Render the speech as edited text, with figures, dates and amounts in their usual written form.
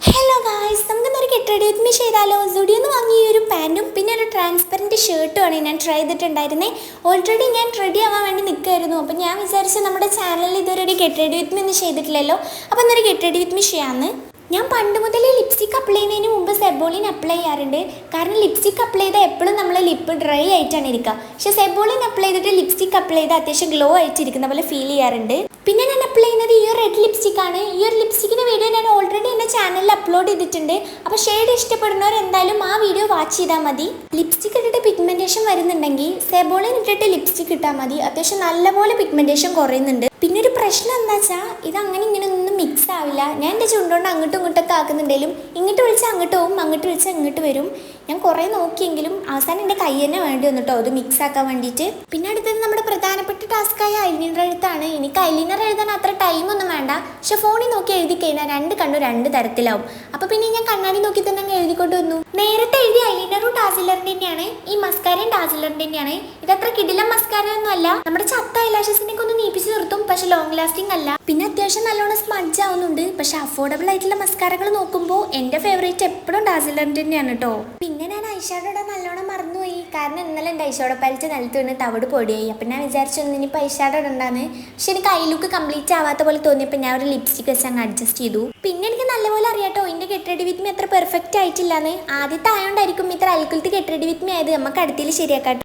Hello guys, നമുക്കൊന്നൊരു get ready with me ചെയ്താലോ? സ്റ്റുഡിയോന്ന് വാങ്ങിയ ഒരു പാൻറ്റും പിന്നെ ഒരു ട്രാൻസ്പെറൻറ്റ് ഷർട്ടുമാണ് ഞാൻ ട്രൈ ചെയ്തിട്ടുണ്ടായിരുന്നത്. ഓൾറെഡി ഞാൻ റെഡി ആവാൻ വേണ്ടി നിൽക്കുമായിരുന്നു. അപ്പോൾ ഞാൻ വിചാരിച്ചു നമ്മുടെ ചാനലിൽ ഇതുവരെ ഒരു ഗെറ്റ് റെഡി വിത്ത് മീ ഒന്നും ചെയ്തിട്ടില്ലല്ലോ, അപ്പോൾ എന്നൊരു ഗെറ്റ് റെഡി വിത്ത് മീ ചെയ്യാമെന്ന്. ഞാൻ പണ്ട് മുതലേ ലിപ്സ്റ്റിക് അപ്ലൈ ചെയ്യുന്നതിന് മുമ്പ് സെബോളിൻ അപ്ലൈ ചെയ്യാറുണ്ട്. കാരണം ലിപ്സ്റ്റിക് അപ്ലൈ ചെയ്താൽ എപ്പോഴും നമ്മളെ ലിപ്പ് ഡ്രൈ ആയിട്ടാണ് ഇരിക്കുക. പക്ഷേ സെബോളിൻ അപ്ലൈ ചെയ്തിട്ട് ലിപ്സ്റ്റിക് അപ്ലൈ ചെയ്താൽ അത്യാവശ്യം ഗ്ലോ ആയിട്ട് ഇരിക്കുന്ന പോലെ ഫീൽ ചെയ്യാറുണ്ട്. പിന്നെ ഞാൻ അപ്ലൈ ചെയ്യുന്നത് ഈ ഒരു റെഡ് ലിപ്സ്റ്റിക് ആണ്. ഈ ഒരു ലിപ്സ്റ്റിക്കിൻ്റെ വീഡിയോ ഞാൻ ഓൾറെഡി എൻ്റെ ചാനലിൽ അപ്ലോഡ് ചെയ്തിട്ടുണ്ട്. അപ്പോൾ ഷെയ്ഡ് ഇഷ്ടപ്പെടുന്നവർ എന്തായാലും ആ വീഡിയോ വാച്ച് ചെയ്താൽ മതി. ലിപ്സ്റ്റിക് ഇട്ടിട്ട് പിഗ്മെൻറ്റേഷൻ വരുന്നുണ്ടെങ്കിൽ സെബോളിൻ ഇട്ടിട്ട് ലിപ്സ്റ്റിക് ഇട്ടാൽ മതി. അത്യാവശ്യം നല്ലപോലെ പിഗ്മെൻറ്റേഷൻ കുറയുന്നുണ്ട്. പിന്നെ ഒരു പ്രശ്നം എന്താ വെച്ചാൽ ഇത് അങ്ങനെ ഇങ്ങനെ ഒന്നും മിക്സ് ആവില്ല. ഞാൻ എൻ്റെ ചുണ്ടുകൊണ്ട് അങ്ങോട്ടും ഇങ്ങോട്ടൊക്കെ ആക്കുന്നുണ്ടെങ്കിലും ഇങ്ങോട്ട് വിളിച്ചാൽ അങ്ങോട്ട് പോകും, അങ്ങോട്ട് വിളിച്ചാൽ ഇങ്ങോട്ട് വരും. ഞാൻ കുറേ നോക്കിയെങ്കിലും അവസാനം എൻ്റെ കൈ തന്നെ വേണ്ടി വന്നിട്ടോ അത് മിക്സ് ആക്കാൻ വേണ്ടിയിട്ട്. പിന്നെ അടുത്തത് നമ്മുടെ പ്രധാനപ്പെട്ട ടാസ്ക്കായ ഐലൈനർ എഴുത്താണ്. എനിക്ക് ഐലൈനർ എഴുതാൻ അത്ര ടൈമൊന്നും വേണ്ട, പക്ഷെ ഫോണിൽ നോക്കി എഴുതി കഴിഞ്ഞാൽ രണ്ട് കണ്ണും രണ്ട് തരത്തിലാവും. അപ്പോൾ പിന്നെ ഞാൻ കണ്ണാടി നോക്കി തന്നെ അങ്ങ് എഴുതിക്കൊണ്ട് വന്നു. നേരത്തെ എഴുതിയ ഐലൈനറും ഡാസിലറിൻ്റെ തന്നെയാണ്, ഈ മസ്കാരയും ഡാസിലറിൻ്റെ തന്നെയാണ്. ഇതത്ര കിടിലം മസ്കാര ഒന്നും അല്ല, നമ്മുടെ ചത്ത ഐലാഷസിനൊക്കെ ഒന്ന് നീപ്പിച്ച് നിർത്തും, പക്ഷെ ലോങ് ലാസ്റ്റിംഗ് അല്ല. പിന്നെ അത്യാവശ്യം നല്ലോണം സ്മഡ്ജ് ആവുന്നുണ്ട്. പക്ഷെ അഫോർഡബിൾ ആയിട്ടുള്ള മസ്കാരകൾ നോക്കുമ്പോൾ എൻ്റെ ഫേവറേറ്റ് എപ്പോഴും ഡാസിലറിൻ്റെ തന്നെയാണ് കേട്ടോ. പിന്നെ ഞാൻ ഐഷാഡോ ഇടാൻ നല്ലോണം മറന്നുപോയി. കാരണം ഇന്നലെ എൻ്റെ ഐഷാഡോ പാലറ്റ് നിലത്ത് വീണ് തവിട് പൊടിയായി. അപ്പം ഞാൻ വിചാരിച്ചു ഇനിയിപ്പോൾ ഐഷാഡോ ഇടണ്ടാന്ന്. പക്ഷെ എനിക്ക് ഐ ലുക്ക് കംപ്ലീറ്റ് ആവാത്ത പോലെ തോന്നിയപ്പോൾ ഞാൻ ഒരു ലിപ്സ്റ്റിക് വെച്ച് അങ്ങ് അഡ്ജസ്റ്റ് ചെയ്തു. പിന്നെ എനിക്ക് നല്ലപോലെ അറിയാട്ടോ എൻ്റെ ഗെറ്റ് റെഡി വിത്ത് മീ അത്ര പെർഫെക്റ്റ് ആയിട്ടില്ലാന്ന്. ആദ്യത്തെ ആയതുകൊണ്ടായിരിക്കും ഇത്ര അൽക്കുലത്ത് ഗെറ്റ് റെഡി വിത്ത് മീ ആയത്. നമുക്ക് അടുത്തിൽ ശരിയാക്കാം.